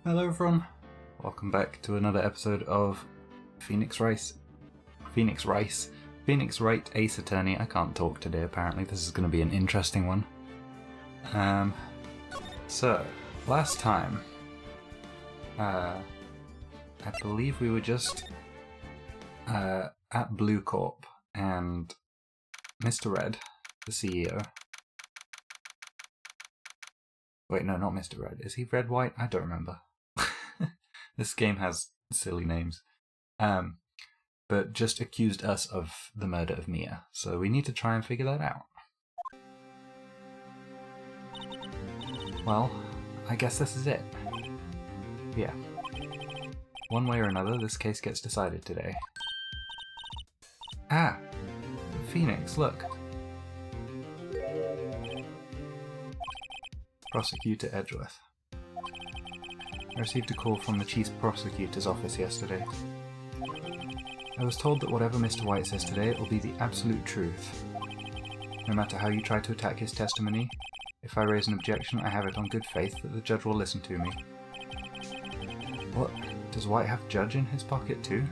Hello everyone, welcome back to another episode of Phoenix Wright Ace Attorney. I can't talk today apparently, this is going to be an interesting one. So, last time, I believe we were just at Blue Corp and Mr. Red, the CEO. Wait, no, not Mr. Red. Is he Red White? I don't remember. This game has silly names. But just accused us of the murder of Mia, so we need to try and figure that out. Well, I guess this is it. Yeah. One way or another, this case gets decided today. Ah! Phoenix, look! Prosecutor Edgeworth. I received a call from the Chief Prosecutor's office yesterday. I was told that whatever Mr. White says today, it will be the absolute truth. No matter how you try to attack his testimony, if I raise an objection, I have it on good faith that the judge will listen to me. What? Does White have judge in his pocket too?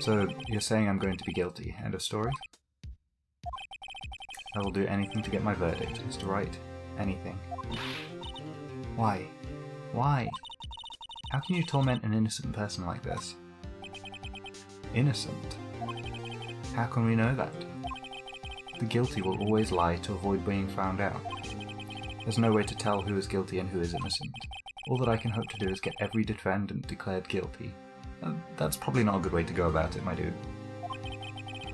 So, you're saying I'm going to be guilty, end of story? I will do anything to get my verdict, Mr. Wright. Anything. Why? Why? How can you torment an innocent person like this? Innocent? How can we know that? The guilty will always lie to avoid being found out. There's no way to tell who is guilty and who is innocent. All that I can hope to do is get every defendant declared guilty. That's probably not a good way to go about it, my dude.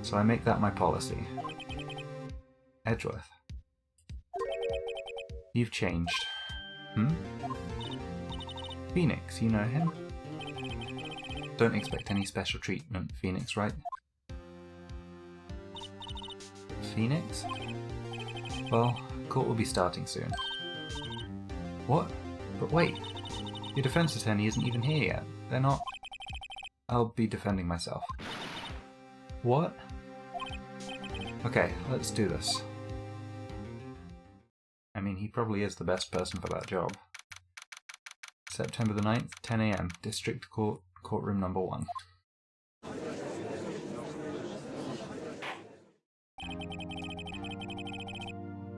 So I make that my policy. Edgeworth. You've changed. Phoenix, you know him? Don't expect any special treatment, Phoenix Wright. Phoenix? Well, court will be starting soon. What? But wait, your defense attorney isn't even here yet. They're not... I'll be defending myself. What? Okay, let's do this. I mean, he probably is the best person for that job. September the 9th, 10 AM, District Court, Courtroom number 1.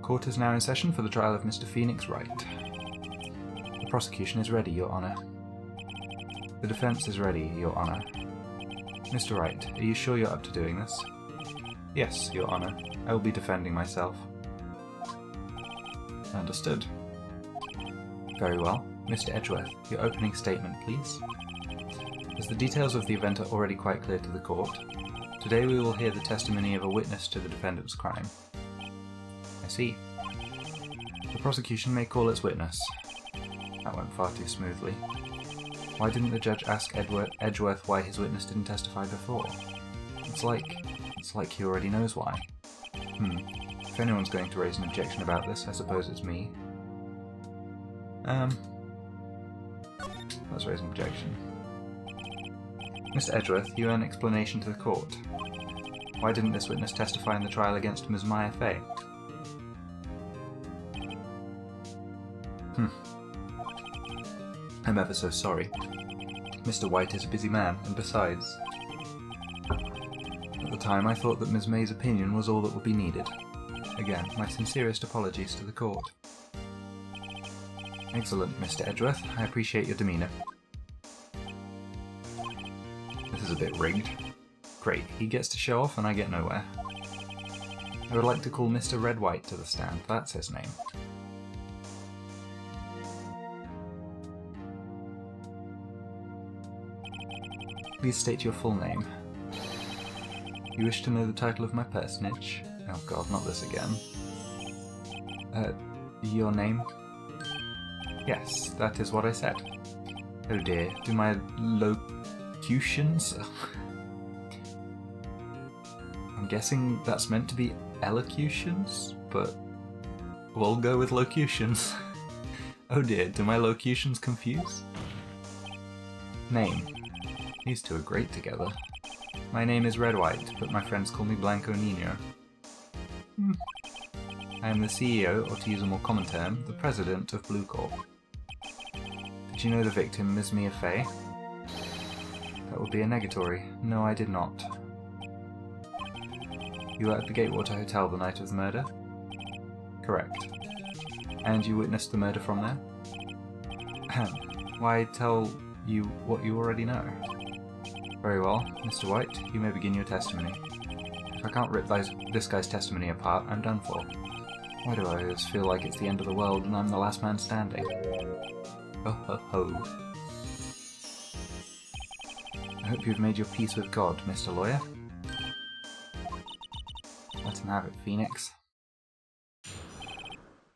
Court is now in session for the trial of Mr. Phoenix Wright. The prosecution is ready, Your Honour. The defence is ready, Your Honour. Mr. Wright, are you sure you're up to doing this? Yes, Your Honour. I will be defending myself. Understood. Very well. Mr. Edgeworth, your opening statement, please. As the details of the event are already quite clear to the court, today we will hear the testimony of a witness to the defendant's crime. I see. The prosecution may call its witness. That went far too smoothly. Why didn't the judge ask Edgeworth why his witness didn't testify before? It's like he already knows why. If anyone's going to raise an objection about this, I suppose it's me. Let's raise an objection. Mr. Edgeworth, you owe an explanation to the court. Why didn't this witness testify in the trial against Ms. Maya Fay? I'm ever so sorry. Mr. White is a busy man, and besides... At the time I thought that Ms. May's opinion was all that would be needed. Again, my sincerest apologies to the court. Excellent, Mr. Edgeworth. I appreciate your demeanour. This is a bit rigged. Great, he gets to show off and I get nowhere. I would like to call Mr. Red White to the stand. That's his name. Please state your full name. You wish to know the title of my personage? Oh god, not this again. Your name? Yes, that is what I said. Oh dear, do my locutions... I'm guessing that's meant to be elocutions, but we'll go with locutions. Oh dear, do my locutions confuse? Name. These two are great together. My name is Red White, but my friends call me Blanco Nino. I am the CEO, or to use a more common term, the president of Blue Corp. The Did you know the victim, Ms. Mia Fey? That would be a negatory. No, I did not. You were at the Gatewater Hotel the night of the murder? Correct. And you witnessed the murder from there? Why tell you what you already know? Very well, Mr. White, you may begin your testimony. If I can't rip this guy's testimony apart, I'm done for. Why do I always feel like it's the end of the world and I'm the last man standing? Ho ho ho. I hope you've made your peace with God, Mr. Lawyer. Let him have it, Phoenix.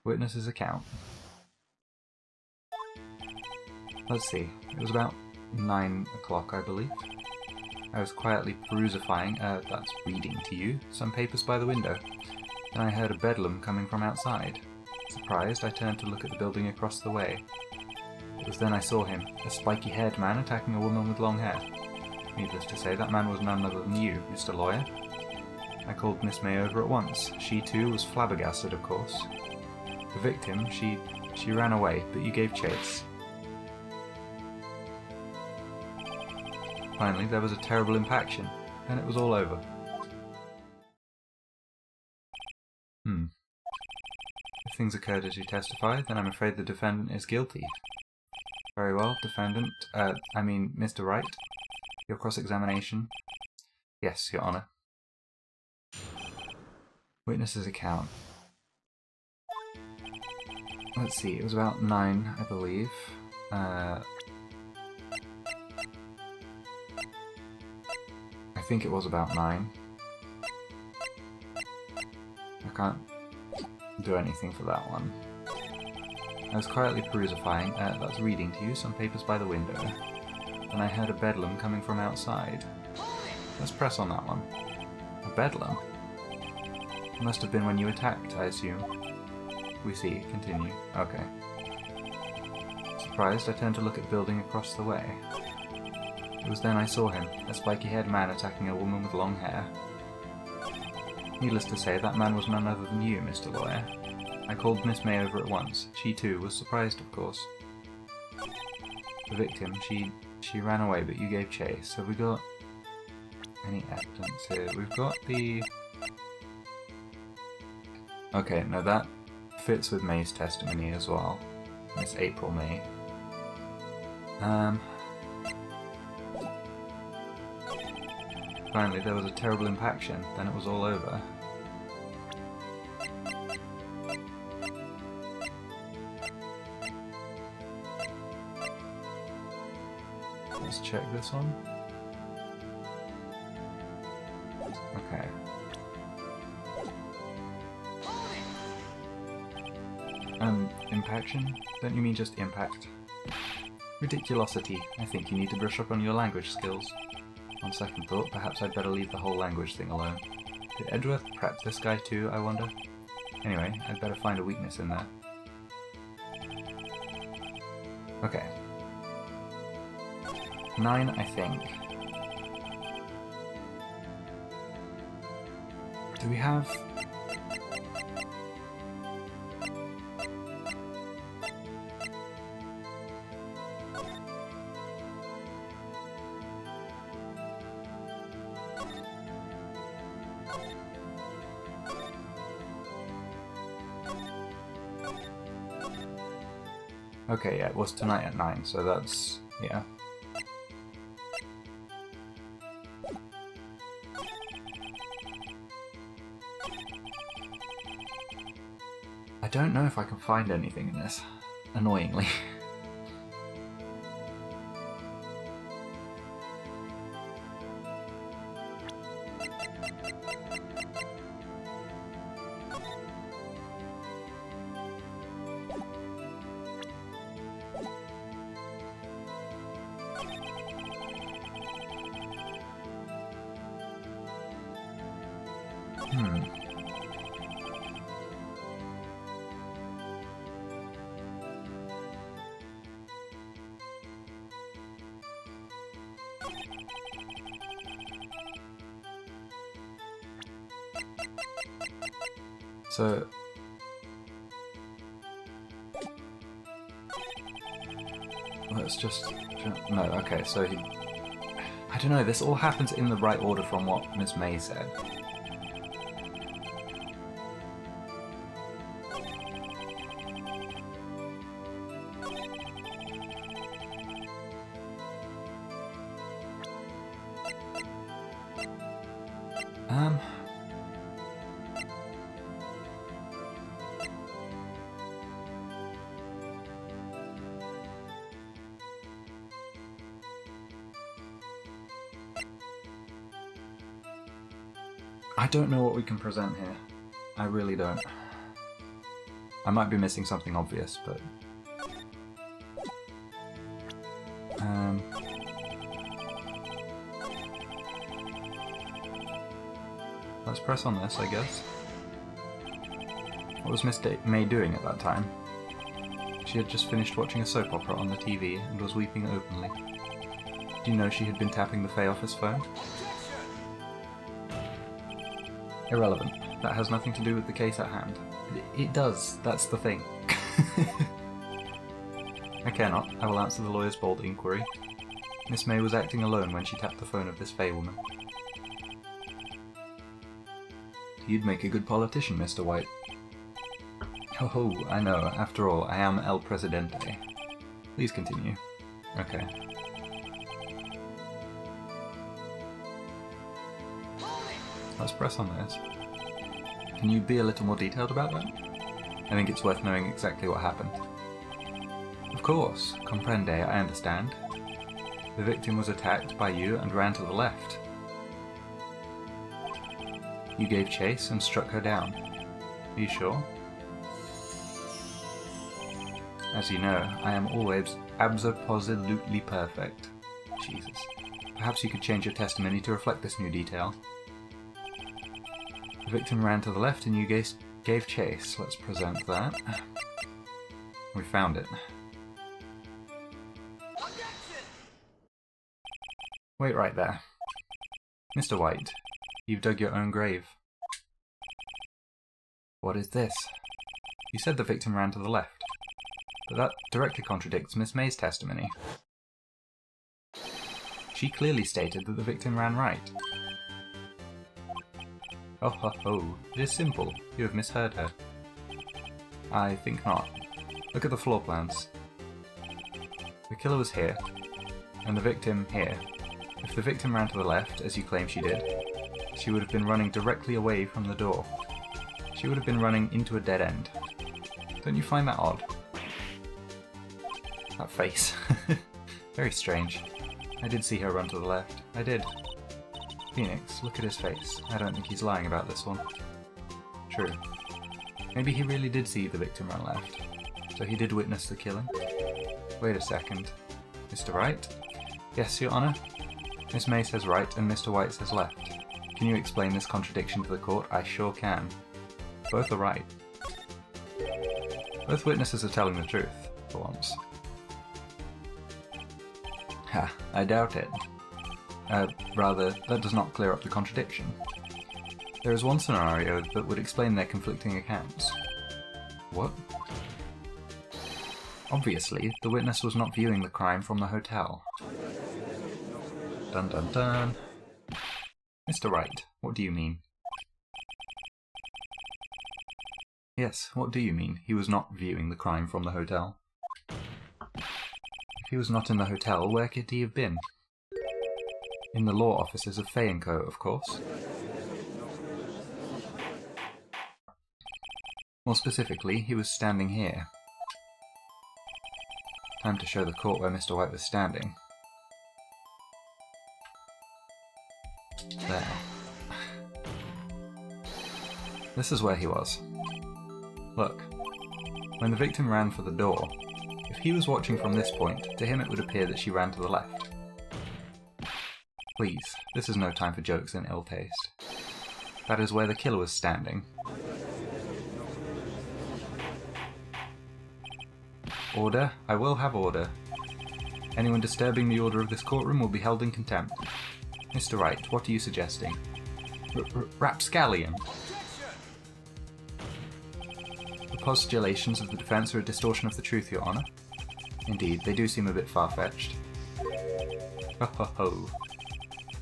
Witness's account. Let's see, it was about 9 o'clock, I believe. I was quietly perusifying, that's reading to you, some papers by the window. Then I heard a bedlam coming from outside. Surprised, I turned to look at the building across the way. It was then I saw him, a spiky-haired man attacking a woman with long hair. Needless to say, that man was none other than you, Mr. Lawyer. I called Miss May over at once. She too was flabbergasted, of course. The victim, she ran away, but you gave chase. Finally, there was a terrible impaction, and it was all over. If things occurred as you testify, then I'm afraid the defendant is guilty. Very well, defendant, Mr. Wright. Your cross-examination. Yes, Your Honour. Witness's account. Let's see, it was about 9, I believe. I think it was about 9. I can't do anything for that one. I was quietly perusifying, that's reading to you, some papers by the window. Then I heard a bedlam coming from outside. Let's press on that one. A bedlam? It must have been when you attacked, I assume. We see. Continue. Okay. Surprised, I turned to look at the building across the way. It was then I saw him, a spiky-haired man attacking a woman with long hair. Needless to say, that man was none other than you, Mr. Lawyer. I called Miss May over at once. She too was surprised, of course. The victim, she ran away, but you gave chase. Have we got any evidence here? We've got the... Okay, no, that fits with May's testimony as well. Miss April May. Finally, there was a terrible impaction, then it was all over. Let's check this one. Okay. Impaction? Don't you mean just impact? Ridiculosity. I think you need to brush up on your language skills. On second thought, perhaps I'd better leave the whole language thing alone. Did Edgeworth prep this guy too, I wonder? Anyway, I'd better find a weakness in there. Okay. 9, I think. Do we have... Okay, yeah, it was tonight at 9, so that's... yeah. I don't know if I can find anything in this, annoyingly. So... Let's just... No, okay, so he... I don't know, this all happens in the right order from what Miss May said. I don't know what we can present here. I really don't. I might be missing something obvious, but... let's press on this, I guess. What was Miss May doing at that time? She had just finished watching a soap opera on the TV and was weeping openly. Do you know she had been tapping the Fay office phone? Irrelevant. That has nothing to do with the case at hand. It does, that's the thing. I care not. I will answer the lawyer's bold inquiry. Miss May was acting alone when she tapped the phone of this Fay woman. You'd make a good politician, Mr. White. Oh, I know. After all, I am El Presidente. Please continue. Okay. Let's press on this. Can you be a little more detailed about that? I think it's worth knowing exactly what happened. Of course. Comprende, I understand. The victim was attacked by you and ran to the left. You gave chase and struck her down. Are you sure? As you know, I am always abso-positively perfect. Jesus. Perhaps you could change your testimony to reflect this new detail. The victim ran to the left and you gave chase. Let's present that. We found it. Wait right there. Mr. White, you've dug your own grave. What is this? You said the victim ran to the left, but that directly contradicts Miss May's testimony. She clearly stated that the victim ran right. Oh ho ho, it is simple. You have misheard her. I think not. Look at the floor plans. The killer was here, and the victim here. If the victim ran to the left, as you claim she did, she would have been running directly away from the door. She would have been running into a dead end. Don't you find that odd? That face. Very strange. I did see her run to the left. I did. Phoenix, look at his face. I don't think he's lying about this one. True. Maybe he really did see the victim run left. So he did witness the killing? Wait a second. Mr. Wright? Yes, Your Honor? Miss May says right and Mr. White says left. Can you explain this contradiction to the court? I sure can. Both are right. Both witnesses are telling the truth, for once. Ha, I doubt it. Rather, that does not clear up the contradiction. There is one scenario that would explain their conflicting accounts. What? Obviously, the witness was not viewing the crime from the hotel. Dun dun dun. Mr. Wright, what do you mean? Yes, what do you mean? He was not viewing the crime from the hotel. If he was not in the hotel, where could he have been? In the law offices of Fay & Co., of course. More specifically, he was standing here. Time to show the court where Mr. White was standing. There. This is where he was. Look. When the victim ran for the door, if he was watching from this point, to him it would appear that she ran to the left. Please, this is no time for jokes and ill taste. That is where the killer was standing. Order? I will have order. Anyone disturbing the order of this courtroom will be held in contempt. Mr. Wright, what are you suggesting? Rapscallion. The postulations of the defense are a distortion of the truth, Your Honor. Indeed, they do seem a bit far-fetched. Ho ho ho.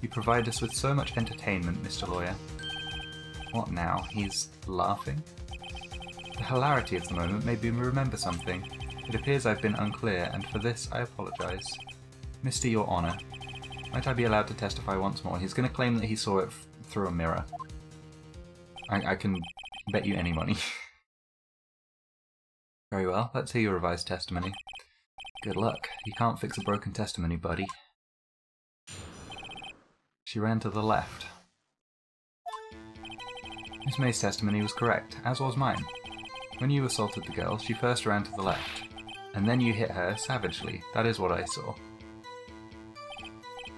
You provide us with so much entertainment, Mr. Lawyer. What now? He's laughing? The hilarity of the moment made me remember something. It appears I've been unclear, and for this I apologise. Mr. Your Honour, might I be allowed to testify once more? He's going to claim that he saw it through a mirror. I can bet you any money. Very well, let's hear your revised testimony. Good luck. You can't fix a broken testimony, buddy. She ran to the left. Miss May's testimony was correct, as was mine. When you assaulted the girl, she first ran to the left, and then you hit her savagely. That is what I saw.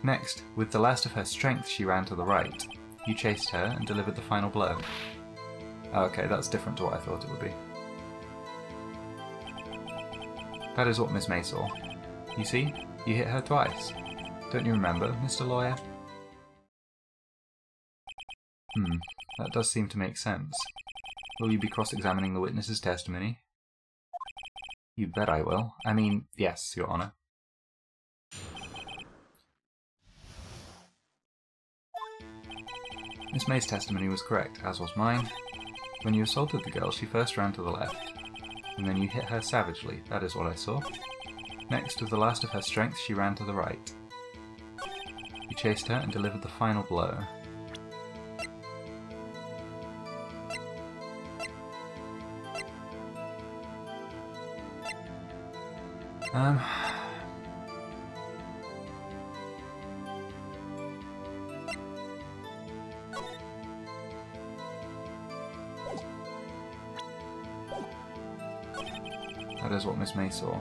Next, with the last of her strength, she ran to the right. You chased her and delivered the final blow. Okay, that's different to what I thought it would be. That is what Miss May saw. You see, you hit her twice. Don't you remember, Mr. Lawyer? That does seem to make sense. Will you be cross-examining the witness's testimony? You bet I will. I mean, yes, Your Honour. Miss May's testimony was correct, as was mine. When you assaulted the girl, she first ran to the left, and then you hit her savagely. That is what I saw. Next, with the last of her strength, she ran to the right. You chased her and delivered the final blow. That is what Miss May saw.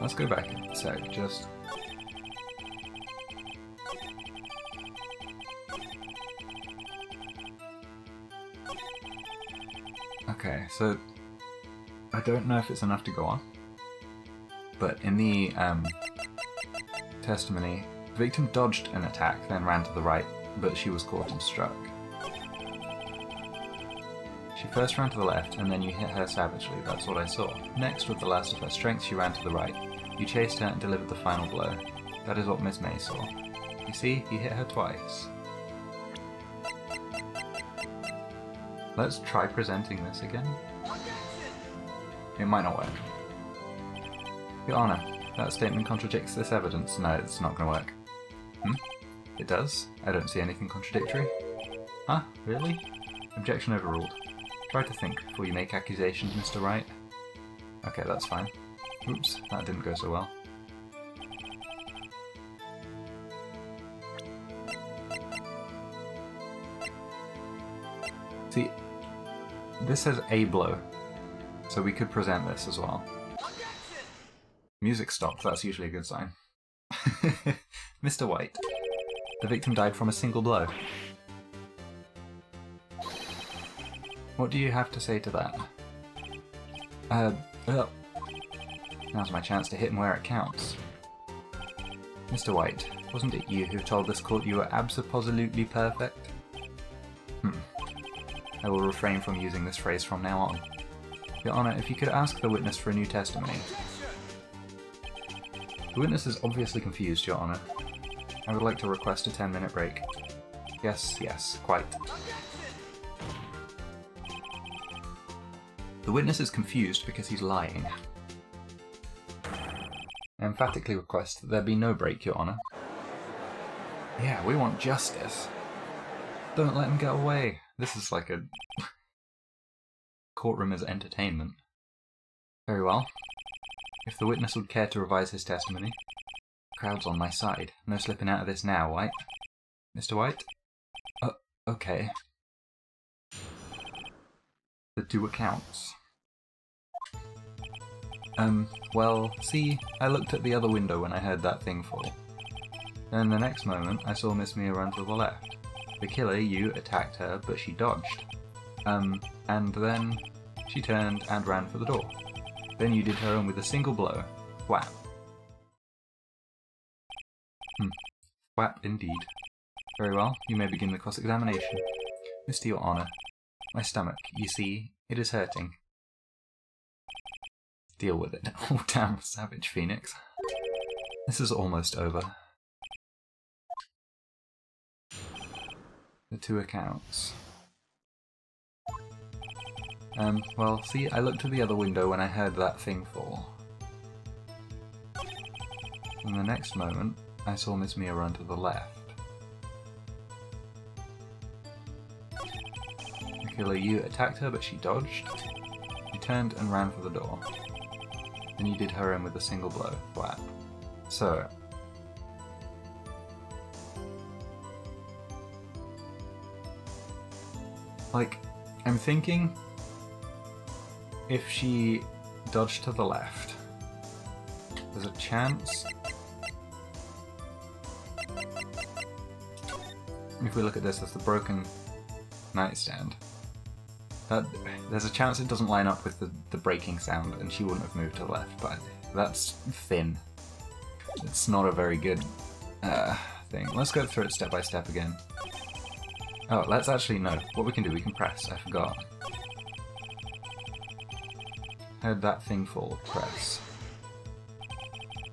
Let's go back a sec, just... Okay, so I don't know if it's enough to go on, but in the testimony, the victim dodged an attack, then ran to the right, but she was caught and struck. She first ran to the left, and then you hit her savagely. That's what I saw. Next, with the last of her strength, she ran to the right. You chased her and delivered the final blow. That is what Miss May saw. You see, you hit her twice. Let's try presenting this again. It might not work. Your Honour, that statement contradicts this evidence. No, it's not going to work. It does? I don't see anything contradictory. Huh? Really? Objection overruled. Try to think before you make accusations, Mr. Wright. Okay, that's fine. Oops, that didn't go so well. See, this says a blow, so we could present this as well. Music stopped, that's usually a good sign. Mr. White, the victim died from a single blow. What do you have to say to that? Now's my chance to hit him where it counts. Mr. White, wasn't it you who told this court you were abso-positively perfect? I will refrain from using this phrase from now on. Your Honour, if you could ask the witness for a new testimony. The witness is obviously confused, Your Honour. I would like to request a 10-minute break. Yes, quite. The witness is confused because he's lying. I emphatically request that there be no break, Your Honour. Yeah, we want justice. Don't let him get away. This is like a courtroom as entertainment. Very well. If the witness would care to revise his testimony. The crowd's on my side. No slipping out of this now, White. Mr. White? Okay. The two accounts. Well, see, I looked at the other window when I heard that thing fall. Then the next moment, I saw Miss Mia run to the left. The killer, you, attacked her, but she dodged. And then she turned and ran for the door. Then you did her in with a single blow. Whap. Whap indeed. Very well, you may begin the cross-examination. Mr. Your Honour, my stomach, you see, It is hurting. Deal with it. Oh damn, savage Phoenix. This is almost over. The 2 accounts. Well, see, I looked to the other window when I heard that thing fall. In the next moment, I saw Miss Mia run to the left. The killer, you attacked her, but she dodged. You turned and ran for the door. Then you did her in with a single blow. Wow. So... like, I'm thinking... if she dodged to the left, there's a chance... if we look at this, that's the broken nightstand. There's a chance it doesn't line up with the breaking sound and she wouldn't have moved to the left, but that's thin. It's not a very good thing. Let's go through it step by step again. Oh, let's actually, no. What we can do, we can press. I forgot. Heard that thing fall. Press.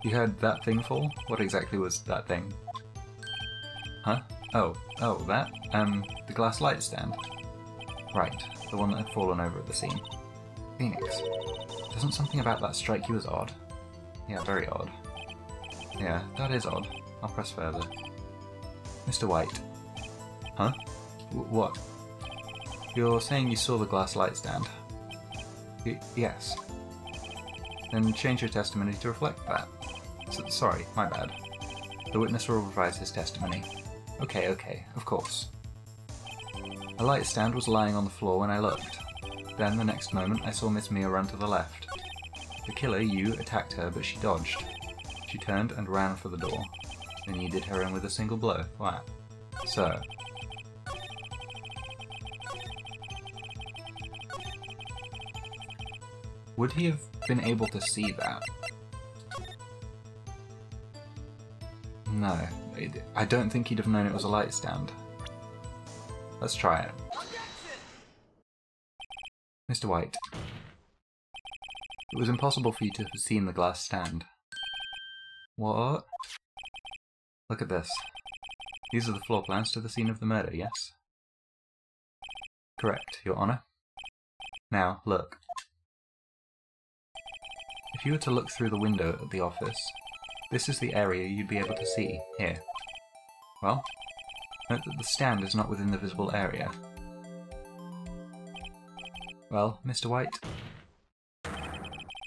You heard that thing fall? What exactly was that thing? Huh? Oh, that? The glass light stand. Right, the one that had fallen over at the scene. Phoenix, doesn't something about that strike you as odd? Yeah, very odd. Yeah, that is odd. I'll press further. Mr. White. Huh? What? You're saying you saw the glass light stand? Yes. Then change your testimony to reflect that. Sorry, my bad. The witness will revise his testimony. Okay, of course. A light stand was lying on the floor when I looked. Then, the next moment, I saw Miss Mia run to the left. The killer, you, attacked her, but she dodged. She turned and ran for the door. Then you did her in with a single blow. Wow. So... would he have been able to see that? No. I don't think he'd have known it was a light stand. Let's try it. Mr. White. It was impossible for you to have seen the glass stand. What? Look at this. These are the floor plans to the scene of the murder, yes? Correct, Your Honor. Now, look. If you were to look through the window at the office, this is the area you'd be able to see, here. Well, note that the stand is not within the visible area. Well, Mr. White,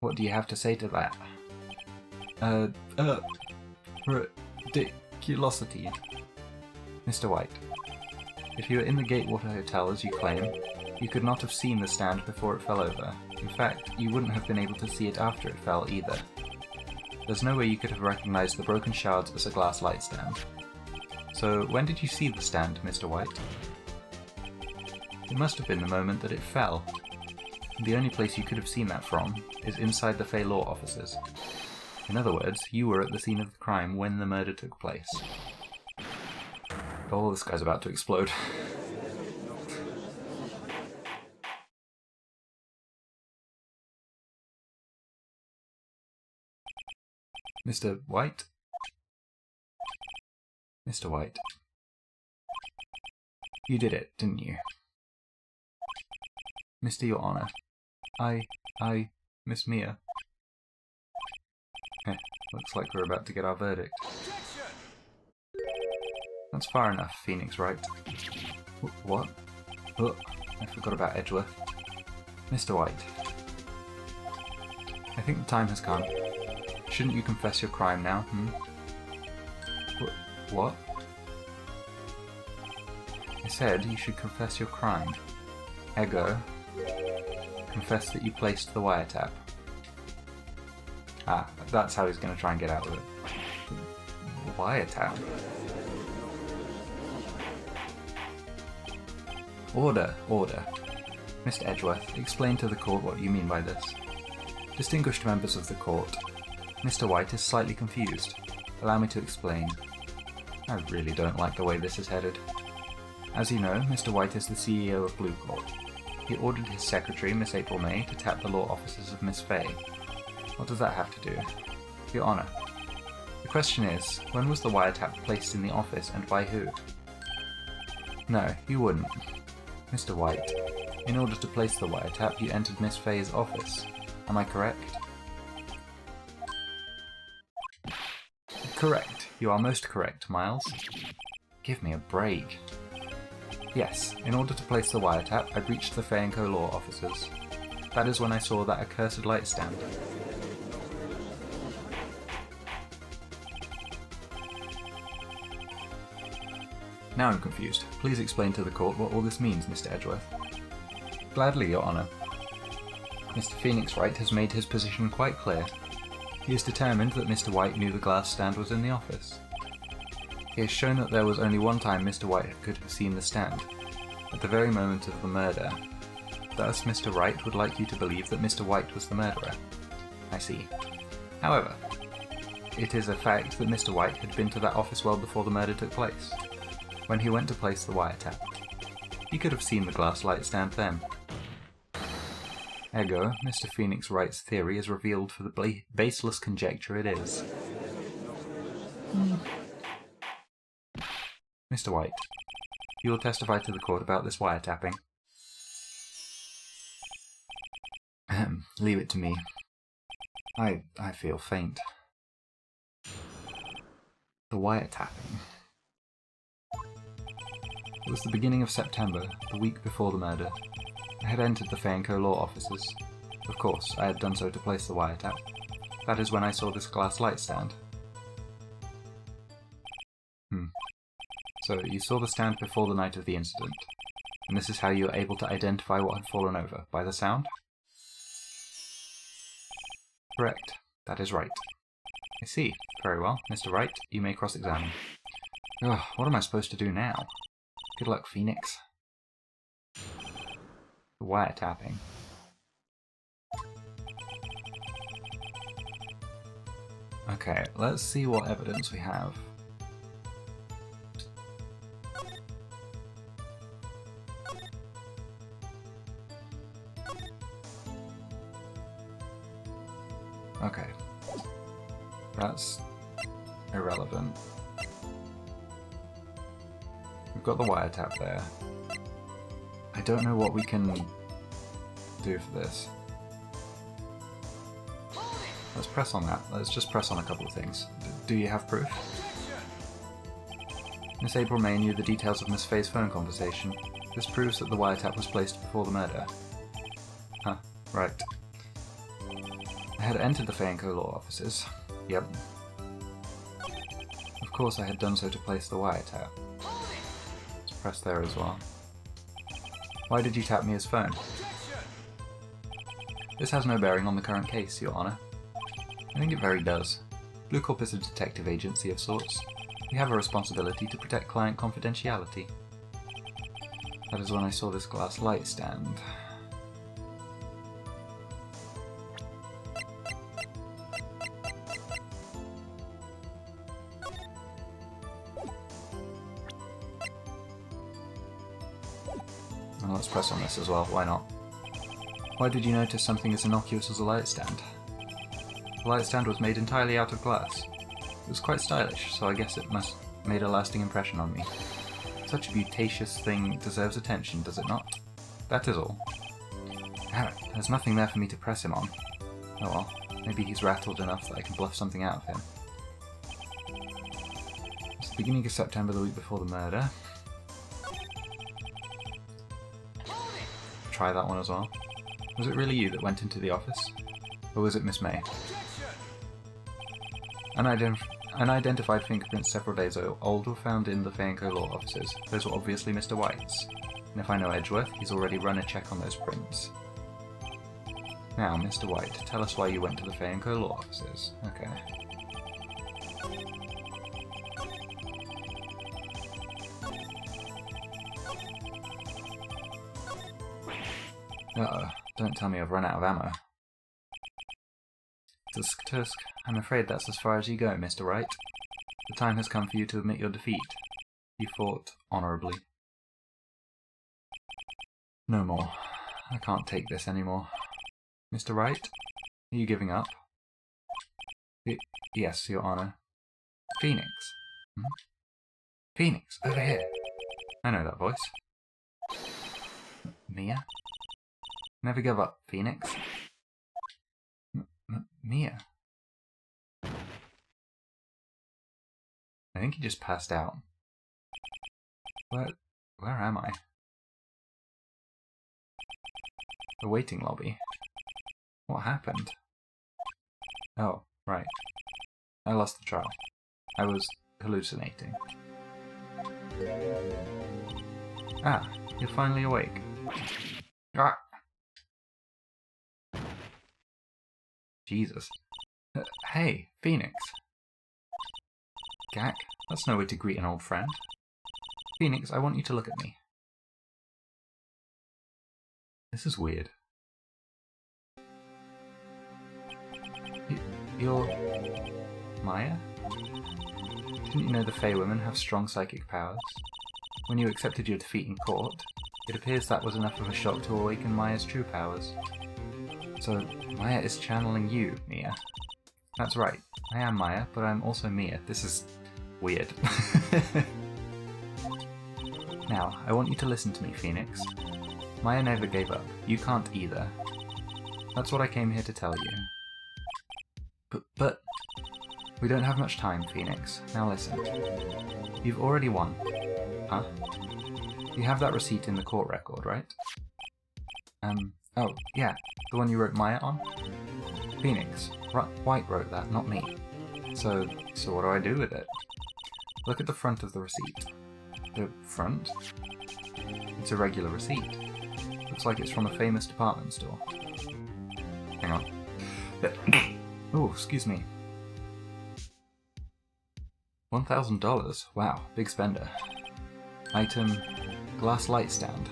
what do you have to say to that? Ridiculosity. Mr. White, if you were in the Gatewater Hotel as you claim, you could not have seen the stand before it fell over. In fact, you wouldn't have been able to see it after it fell either. There's no way you could have recognized the broken shards as a glass light stand. So, when did you see the stand, Mr. White? It must have been the moment that it fell. The only place you could have seen that from is inside the Fey Law offices. In other words, you were at the scene of the crime when the murder took place. Oh, this guy's about to explode. Mr. White? Mr. White. You did it, didn't you? Mr. Your Honor. Miss Mia. Looks like we're about to get our verdict. That's far enough, Phoenix Wright. What? Oh, I forgot about Edgeworth. Mr. White. I think the time has come. Shouldn't you confess your crime now, What? I said you should confess your crime. Ergo, confess that you placed the wiretap. Ah, that's how he's going to try and get out of it. Wiretap? Order. Mr. Edgeworth, explain to the court what you mean by this. Distinguished members of the court, Mr. White is slightly confused. Allow me to explain. I really don't like the way this is headed. As you know, Mr. White is the CEO of Blue Corp. He ordered his secretary, Miss April May, to tap the law offices of Miss Fay. What does that have to do? Your Honour, the question is, when was the wiretap placed in the office and by who? No, you wouldn't. Mr. White, in order to place the wiretap, you entered Miss Fay's office. Am I correct? Correct. You are most correct, Miles. Give me a break. Yes, in order to place the wiretap, I breached the Fay & Co. law offices. That is when I saw that accursed light stand. Now I'm confused. Please explain to the court what all this means, Mr. Edgeworth. Gladly, Your Honour. Mr. Phoenix Wright has made his position quite clear. He is determined that Mr. White knew the glass stand was in the office. He has shown that there was only one time Mr. White could have seen the stand, at the very moment of the murder. Thus, Mr. Wright would like you to believe that Mr. White was the murderer. I see. However, it is a fact that Mr. White had been to that office well before the murder took place, when he went to place the wiretap. He could have seen the glass light stand then. Ergo, Mr. Phoenix Wright's theory is revealed for the baseless conjecture it is. Mr. White, you will testify to the court about this wiretapping. Leave it to me. I feel faint. The wiretapping. It was the beginning of September, the week before the murder. I had entered the Fay & Co. law offices. Of course, I had done so to place the wiretap. That is when I saw this glass light stand. So, you saw the stand before the night of the incident, and this is how you were able to identify what had fallen over, by the sound? Correct. That is right. I see. Very well. Mr. Wright, you may cross-examine. Ugh, what am I supposed to do now? Good luck, Phoenix. The wiretapping. Okay, let's see what evidence we have. Okay. That's irrelevant. We've got the wiretap there. I don't know what we can do for this. Let's press on that. Let's just press on a couple of things. Do you have proof? Miss April May knew the details of Miss Fay's phone conversation. This proves that the wiretap was placed before the murder. Huh, right. I had entered the Fay & Co. law offices. Yep. Of course I had done so to place the wiretap. Let's press there as well. Why did you tap me as phone? This has no bearing on the current case, Your Honour. I think it very does. Blue Corp is a detective agency of sorts. We have a responsibility to protect client confidentiality. That is when I saw this glass light stand. And let's press on this as well, why not? Why did you notice something as innocuous as a light stand? The light stand was made entirely out of glass. It was quite stylish, so I guess it must have made a lasting impression on me. Such a beauticious thing deserves attention, does it not? That is all. There's nothing there for me to press him on. Oh well, maybe he's rattled enough that I can bluff something out of him. It's the beginning of September, the week before the murder. Try that one as well. Was it really you that went into the office? Or was it Miss May? Unidentified fingerprints several days old were found in the Fay & Co. law offices. Those were obviously Mr. White's. And if I know Edgeworth, he's already run a check on those prints. Now, Mr. White, tell us why you went to the Fay & Co. law offices. Okay. Uh-oh, don't tell me I've run out of ammo. Tusk, tusk, I'm afraid that's as far as you go, Mr. Wright. The time has come for you to admit your defeat. You fought honourably. No more. I can't take this anymore. Mr. Wright, are you giving up? Yes, Your Honor. Phoenix. Hmm? Phoenix, over here. I know that voice. Mia? Never give up, Phoenix. Mia? I think he just passed out. Where am I? The waiting lobby. What happened? Oh, right. I lost the trial. I was hallucinating. Ah, you're finally awake. Ah! Jesus. Hey, Phoenix. Gak, that's no way to greet an old friend. Phoenix, I want you to look at me. This is weird. You're... Maya? Didn't you know the Fey women have strong psychic powers? When you accepted your defeat in court, it appears that was enough of a shock to awaken Maya's true powers. So, Maya is channeling you, Mia. That's right, I am Maya, but I'm also Mia. This is... weird. Now, I want you to listen to me, Phoenix. Maya never gave up. You can't either. That's what I came here to tell you. But... We don't have much time, Phoenix. Now listen. You've already won. Huh? You have that receipt in the court record, right? Oh, yeah. The one you wrote Maya on? Phoenix. White wrote that, not me. So what do I do with it? Look at the front of the receipt. The front? It's a regular receipt. Looks like it's from a famous department store. Hang on. Oh, excuse me. $1,000. Wow, big spender. Item, glass light stand.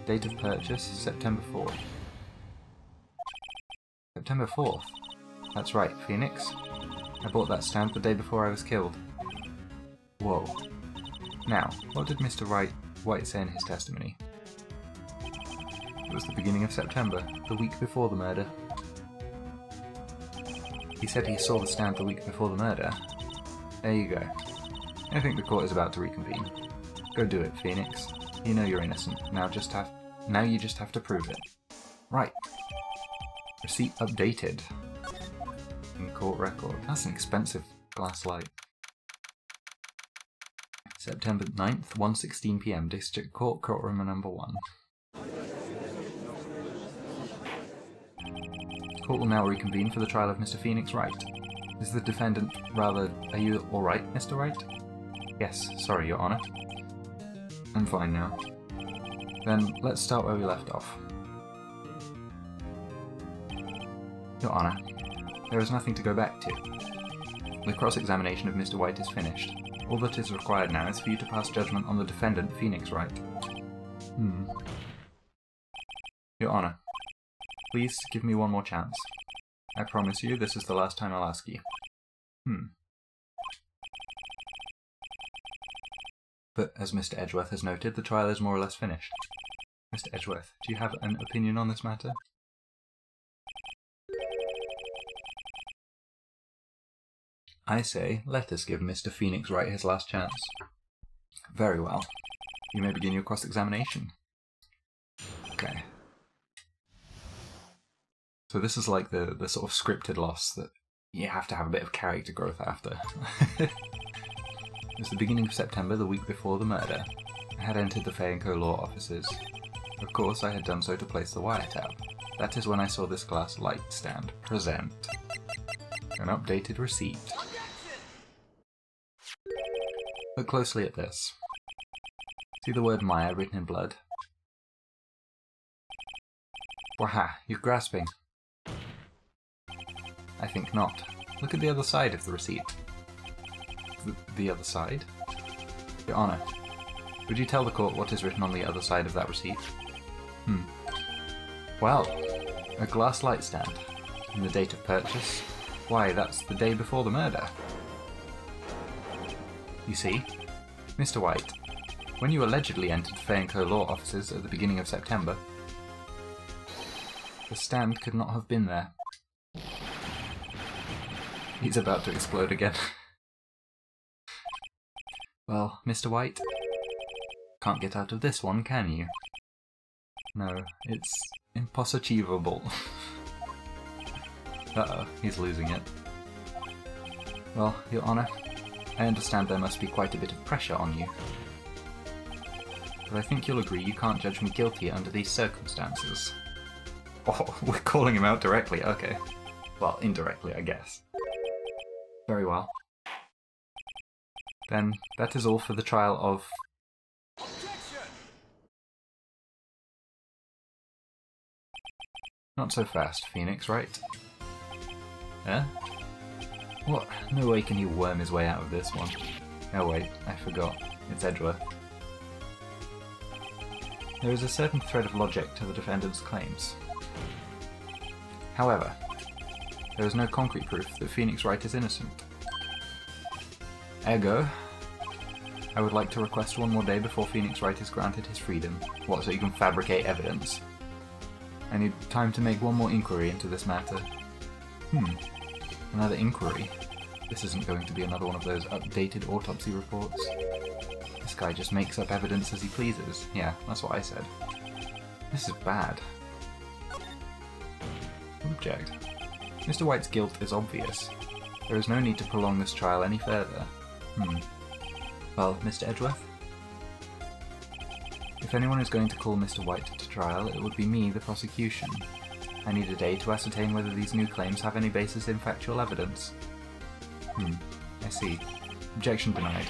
Date of purchase, September 4th. September 4th? That's right, Phoenix. I bought that stand the day before I was killed. Whoa. Now, what did Mr. White say in his testimony? It was the beginning of September, the week before the murder. He said he saw the stand the week before the murder. There you go. I think the court is about to reconvene. Go do it, Phoenix. You know you're innocent. Now you just have to prove it. Right. Receipt updated. In court record. That's an expensive glass light. September 9th, 1:16 PM, District Court, Courtroom number 1. Court will now reconvene for the trial of Mr. Phoenix Wright. Is the defendant are you alright, Mr. Wright? Yes, sorry, Your Honor. I'm fine now. Then, let's start where we left off. Your Honor, there is nothing to go back to. The cross-examination of Mr. White is finished. All that is required now is for you to pass judgment on the defendant, Phoenix Wright. Your Honor, please give me one more chance. I promise you this is the last time I'll ask you. But as Mr. Edgeworth has noted, the trial is more or less finished. Mr. Edgeworth, do you have an opinion on this matter? I say, let us give Mr. Phoenix Wright his last chance. Very well. You may begin your cross-examination. Okay. So this is like the sort of scripted loss that you have to have a bit of character growth after. It was the beginning of September, the week before the murder. I had entered the Fay & Co. law offices. Of course, I had done so to place the wiretap. That is when I saw this glass light stand. Present. An updated receipt. Look closely at this. See the word Maya written in blood? Waha, you're grasping. I think not. Look at the other side of the receipt. The other side? Your Honor, would you tell the court what is written on the other side of that receipt? Well, a glass light stand. And the date of purchase? Why, that's the day before the murder. You see, Mr. White, when you allegedly entered Fay & Co. law offices at the beginning of September, The stand could not have been there. He's about to explode again. Well, Mr. White, can't get out of this one, can you? No, it's impossible. Uh-oh, he's losing it. Well, Your Honor, I understand there must be quite a bit of pressure on you. But I think you'll agree you can't judge me guilty under these circumstances. Oh, we're calling him out directly, okay. Well, indirectly, I guess. Very well. Then, that is all for the trial of... Not so fast, Phoenix Wright. Eh? What? No way can he worm his way out of this one. Oh wait, I forgot. It's Edgeworth. There is a certain thread of logic to the defendant's claims. However, there is no concrete proof that Phoenix Wright is innocent. Ergo, I would like to request one more day before Phoenix Wright is granted his freedom. What, so you can fabricate evidence? I need time to make one more inquiry into this matter. Another inquiry? This isn't going to be another one of those updated autopsy reports. This guy just makes up evidence as he pleases. Yeah, that's what I said. This is bad. Object. Mr. White's guilt is obvious. There is no need to prolong this trial any further. Well, Mr. Edgeworth? If anyone is going to call Mr. White to trial, it would be me, the prosecution. I need a day to ascertain whether these new claims have any basis in factual evidence. I see. Objection denied.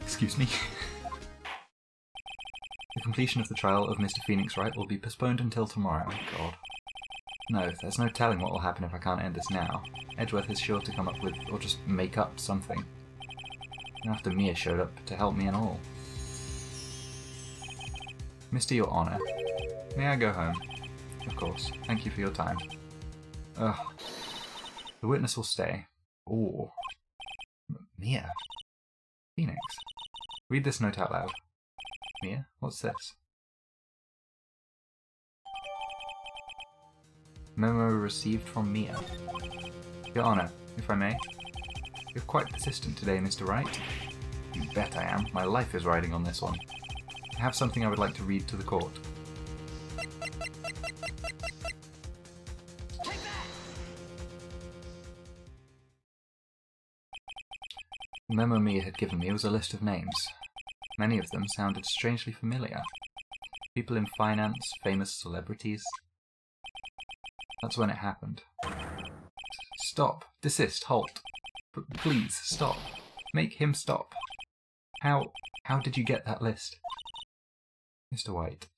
Excuse me? The completion of the trial of Mr. Phoenix Wright will be postponed until tomorrow. God. No, there's no telling what will happen if I can't end this now. Edgeworth is sure to come up with, or just make up something. And after Mia showed up to help me and all. Mr. Your Honor, may I go home? Of course. Thank you for your time. Ugh. The witness will stay. Ooh. Mia. Phoenix. Read this note out loud. Mia, what's this? Memo received from Mia. Your Honor, if I may. You're quite persistent today, Mr. Wright. You bet I am. My life is riding on this one. I have something I would like to read to the court. The memo Mia had given me was a list of names. Many of them sounded strangely familiar. People in finance, famous celebrities. That's when it happened. Stop! Desist! Halt! Please, stop! Make him stop! How did you get that list? Mr. White,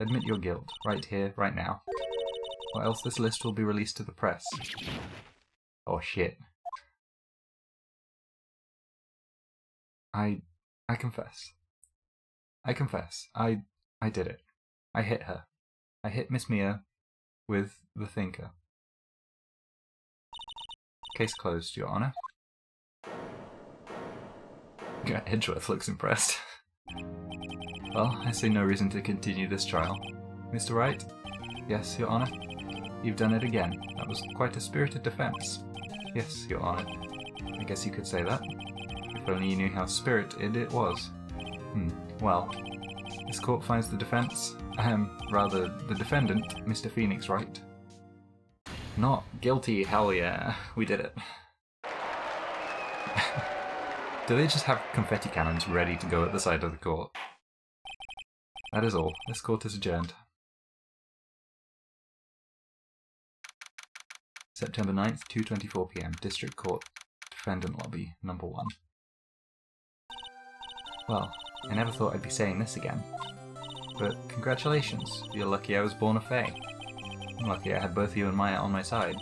admit your guilt, right here, right now. Or else this list will be released to the press. Oh shit. I confess. I confess. I did it. I hit her. I hit Miss Mia with the thinker. Case closed, Your Honor. Edgeworth looks impressed. Well, I see no reason to continue this trial. Mr. Wright? Yes, Your Honor. You've done it again. That was quite a spirited defense. Yes, Your Honor. I guess you could say that. If only you knew how spirited it was. Well, this court finds the defense, rather, the defendant, Mr. Phoenix Wright, not guilty. Hell yeah, we did it. Do they just have confetti cannons ready to go at the side of the court? That is all. This court is adjourned. September 9th, 2:24 PM, District Court, Defendant Lobby, number 1. Well, I never thought I'd be saying this again. But congratulations, you're lucky I was born a Fae. I'm lucky I had both you and Maya on my side.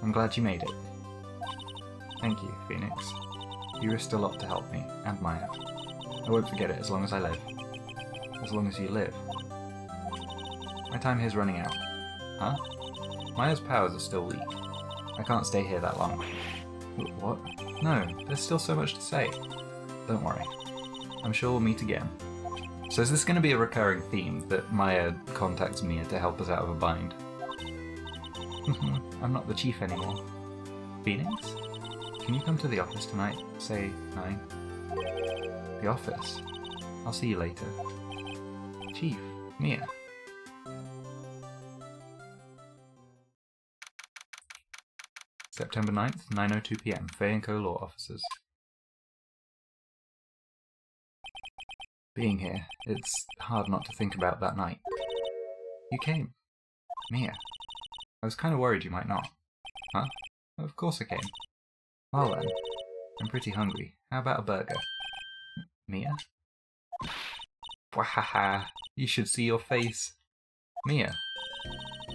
I'm glad you made it. Thank you, Phoenix. You risked a lot to help me, and Maya. I won't forget it as long as I live. As long as you live. My time here's running out. Huh? Maya's powers are still weak. I can't stay here that long. What? No, there's still so much to say. Don't worry. I'm sure we'll meet again. So is this going to be a recurring theme, that Maya contacts Mia to help us out of a bind? I'm not the chief anymore. Phoenix? Can you come to the office tonight? Say 9. The office? I'll see you later. Chief, Mia. September 9th, 9:02 PM. Faye & Co. Law Offices. Being here, it's hard not to think about that night. You came. Mia. I was kind of worried you might not. Huh? Of course I came. Well then, I'm pretty hungry. How about a burger? Mia? Wahaha, you should see your face. Mia?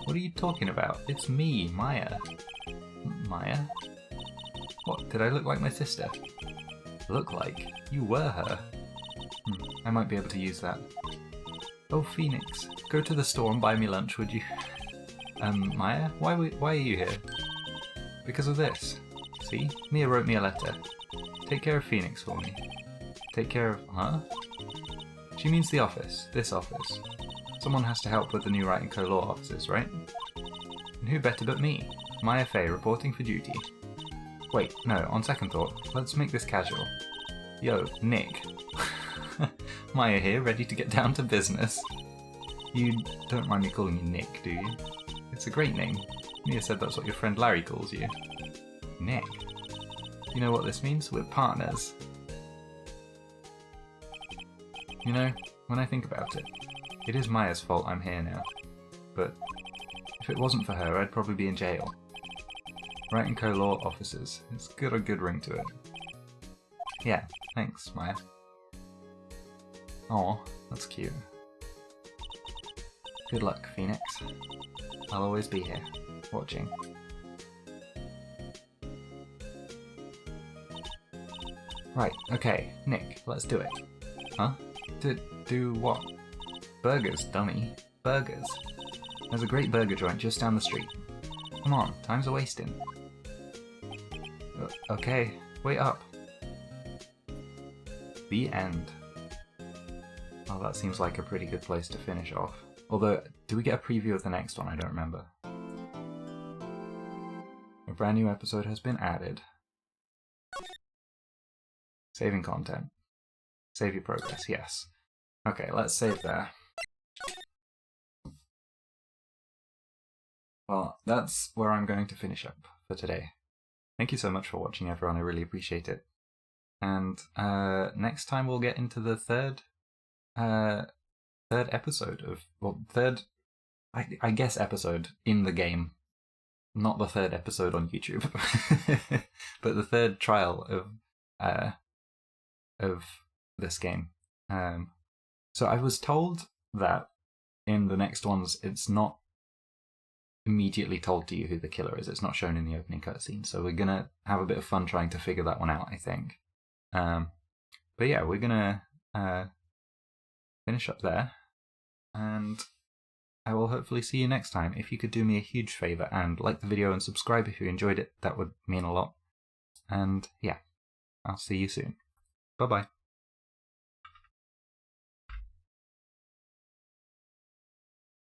What are you talking about? It's me, Maya. Maya? What, did I look like my sister? Look like? You were her. I might be able to use that. Oh, Phoenix, go to the store and buy me lunch, would you? Maya, why are you here? Because of this. See? Mia wrote me a letter. Take care of Phoenix for me. Take care of... Huh? She means the office. This office. Someone has to help with the new Wright & Co. Law offices, right? And who better but me? Maya Fey, reporting for duty. Wait, no, on second thought, let's make this casual. Yo, Nick. Maya here, ready to get down to business. You don't mind me calling you Nick, do you? It's a great name. Mia said that's what your friend Larry calls you. Nick. You know what this means? We're partners. You know, when I think about it, it is Maya's fault I'm here now. But if it wasn't for her, I'd probably be in jail. Wright & Co. Law offices. It's got a good ring to it. Yeah, thanks, Maya. Aw, that's cute. Good luck, Phoenix. I'll always be here, watching. Right, okay, Nick, let's do it. Huh? Do what? Burgers, dummy. Burgers. There's a great burger joint just down the street. Come on, time's a wasting. Okay, wait up. The end. Oh, that seems like a pretty good place to finish off. Although, do we get a preview of the next one? I don't remember. A brand new episode has been added. Saving content. Save your progress, yes. Okay, let's save there. Well, that's where I'm going to finish up for today. Thank you so much for watching, everyone. I really appreciate it. And next time we'll get into the third episode of, well, I guess episode in the game. Not the third episode on YouTube, but the third trial of this game. So I was told that in the next ones, it's not immediately told to you who the killer is. It's not shown in the opening cutscene. So we're gonna have a bit of fun trying to figure that one out, I think. But yeah, we're gonna finish up there, and I will hopefully see you next time. If you could do me a huge favour and like the video and subscribe if you enjoyed it, that would mean a lot. And yeah, I'll see you soon. Bye bye.